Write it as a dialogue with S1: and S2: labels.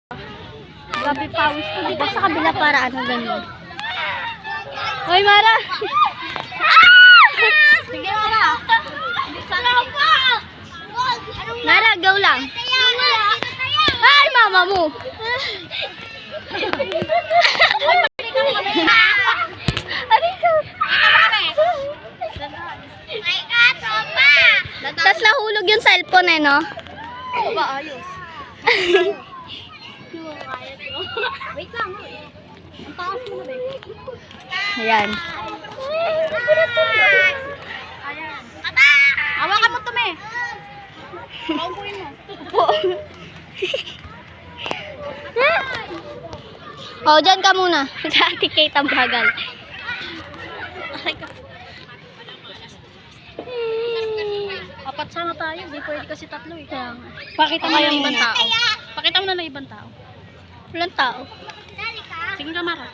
S1: Grabe pawis ko dito sa kabila para ano ganun. Hoy Mara! Sige Mara! Mara, go lang! Ay, mama mo! Tapos nahulog yung cellphone eh, no?
S2: Ba, ayos.
S1: Wait lang. Ang taas mo na, ayan.
S2: Ayan.
S1: Hawakan mo to, me.
S2: Paupuin mo.
S1: Oh, dyan ka muna. Sa Ate Kate ang bagal.
S2: Apat sana tayo. Hindi pwede kasi tatlo eh.
S1: Pakita mo yung ibang tao.
S2: Pakita mo na ng ibang tao.
S1: Walang tao.
S2: Sige ka, Mara.